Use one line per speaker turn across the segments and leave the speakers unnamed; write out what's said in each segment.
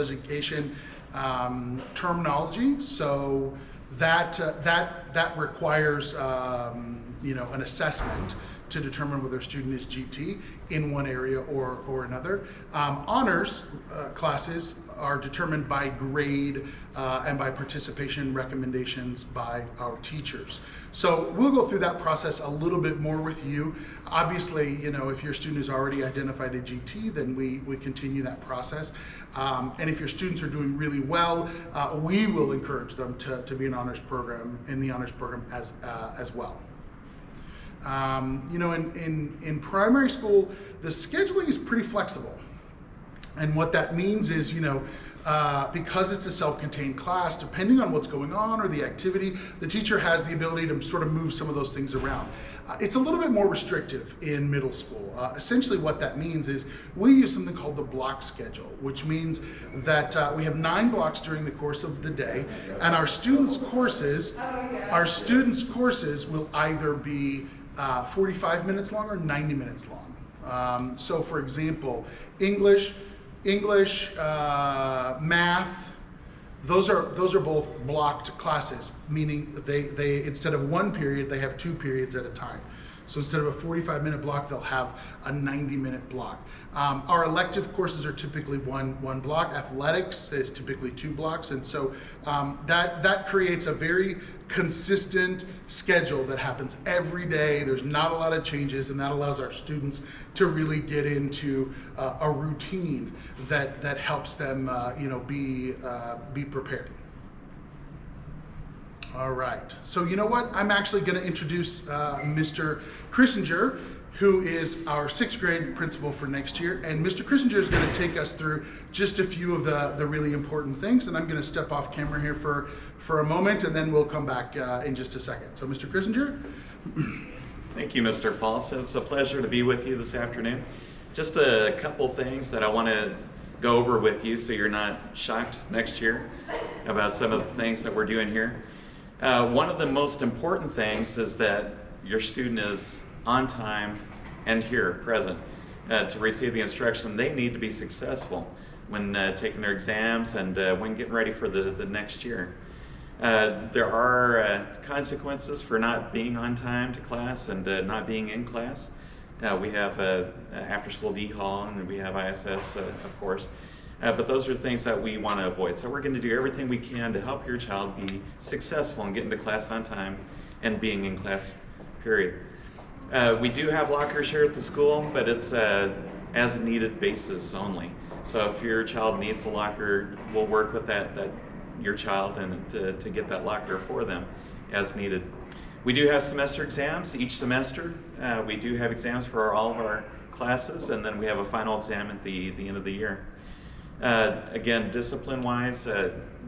education terminology. So that requires an assessment to determine whether a student is GT in one area or another. Honors classes are determined by grade and by participation recommendations by our teachers. So we'll go through that process a little bit more with you. Obviously, if your student is already identified a GT, then we continue that process. And if your students are doing really well, we will encourage them to be in the honors program as well. In primary school, the scheduling is pretty flexible. And what that means is, because it's a self-contained class, depending on what's going on or the activity, the teacher has the ability to sort of move some of those things around. It's a little bit more restrictive in middle school. Essentially what that means is we use something called the block schedule, which means that we have 9 blocks during the course of the day, and our students' courses will either be 45 minutes long or 90 minutes long. So for example, English, math, those are both blocked classes, meaning they instead of one period, they have 2 periods at a time. So instead of a 45-minute block, they'll have a 90-minute block. Our elective courses are typically one block. Athletics is typically 2 blocks, and so that creates a very consistent schedule that happens every day. There's not a lot of changes, and that allows our students to really get into a routine that helps them, be prepared. All right, so you know what? I'm actually going to introduce Mr. Christinger, who is our 6th grade principal for next year. And Mr. Christinger is going to take us through just a few of the really important things. And I'm going to step off camera here for a moment, and then we'll come back in just a second. So Mr. Christinger.
Thank you, Mr. Falls. It's a pleasure to be with you this afternoon. Just a couple things that I want to go over with you so you're not shocked next year about some of the things that we're doing here. One of the most important things is that your student is on time and here, present, to receive the instruction they need to be successful when taking their exams and when getting ready for the next year. There are consequences for not being on time to class and not being in class. We have after-school D-Hall, and we have ISS, of course. But those are things that we want to avoid. So we're going to do everything we can to help your child be successful in getting to class on time and being in class, period. We do have lockers here at the school, but it's as needed basis only. So if your child needs a locker, we'll work with your child and to get that locker for them as needed. We do have semester exams each semester. We do have exams for all of our classes, and then we have a final exam at the end of the year. Again, discipline-wise,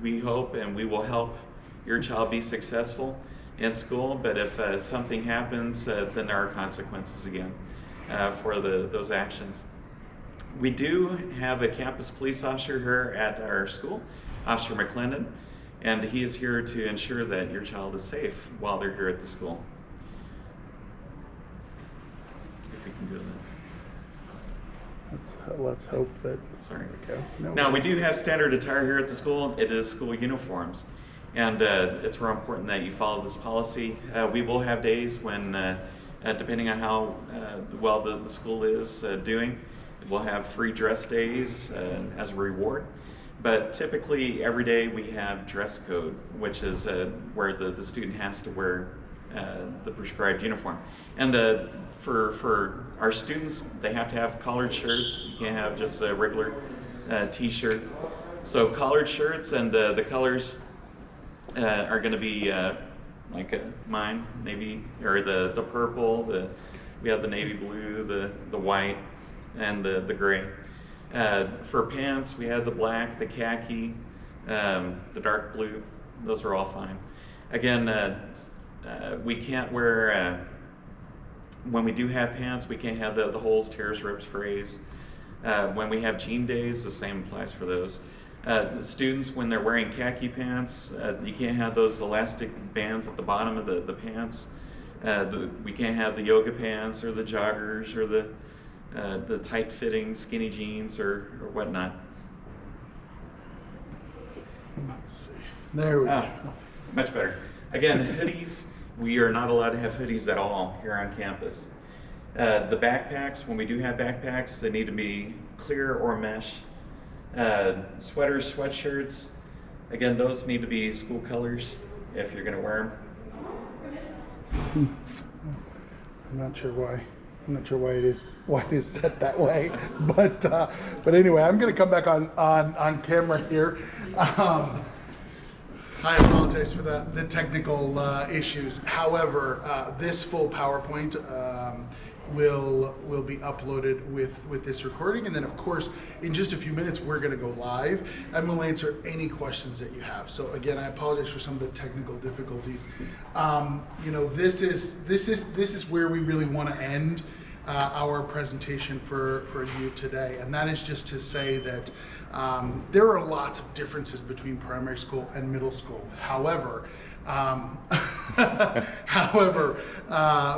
we hope and we will help your child be successful in school, but if something happens, then there are consequences again for those actions. We do have a campus police officer here at our school, Officer McClendon, and he is here to ensure that your child is safe while they're here at the school. If we can do that.
Let's hope that.
Sorry.
There we go.
Now we do have standard attire here at the school. It is school uniforms, and it's real important that you follow this policy. We will have days when, depending on how well the school is doing, we'll have free dress days as a reward. But typically every day we have dress code, which is where the student has to wear the prescribed uniform. And for our students, they have to have collared shirts. You can't have just a regular t-shirt. So collared shirts, and the colors are going to be like mine, navy, or the purple. We have the navy blue, the white, and the gray. For pants, we have the black, the khaki, the dark blue. Those are all fine. Again, we can't wear, when we do have pants, we can't have the holes, tears, rips, frays. When we have jean days, the same applies for those. Students, when they're wearing khaki pants, you can't have those elastic bands at the bottom of the pants. We can't have the yoga pants or the joggers or the tight-fitting skinny jeans or whatnot.
Let's see. There we go.
Much better. Again, hoodies, we are not allowed to have hoodies at all here on campus. The backpacks, when we do have backpacks, they need to be clear or mesh. Sweaters, sweatshirts, again, those need to be school colors if you're going to wear them.
I'm not sure why. I'm not sure why it is set that way, but anyway, I'm going to come back on camera here. I apologize for the technical issues. However, this full PowerPoint will be uploaded with this recording, and then of course in just a few minutes we're going to go live and we'll answer any questions that you have. So again, I apologize for some of the technical difficulties. You know, this is where we really want to end our presentation for you today, and that is just to say that there are lots of differences between primary school and middle school. However,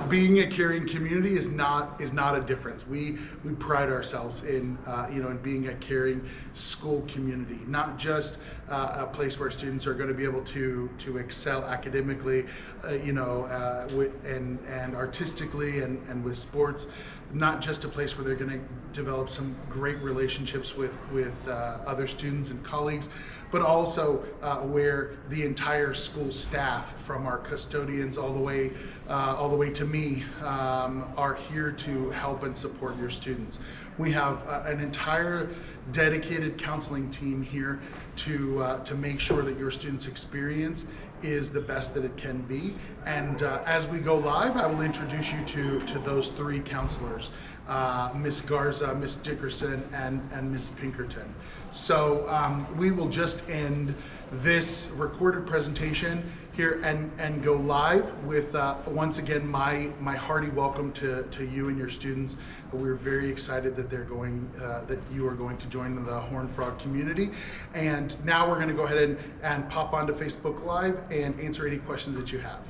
being a caring community is not a difference. We pride ourselves in in being a caring school community, not just a place where students are going to be able to excel academically, and artistically and with sports. Not just a place where they're going to develop some great relationships with other students and colleagues, but also where the entire school staff, from our custodians all the way to me, are here to help and support your students. We have an entire dedicated counseling team here to make sure that your students' experience is the best that it can be. And as we go live, I will introduce you to those three counselors, Miss Garza, Miss Dickerson, and Miss Pinkerton. So we will just end this recorded presentation here and go live with once again my hearty welcome to you and your students. We're very excited that that you are going to join the Horned Frog community. And now we're going to go ahead and pop onto Facebook Live and answer any questions that you have.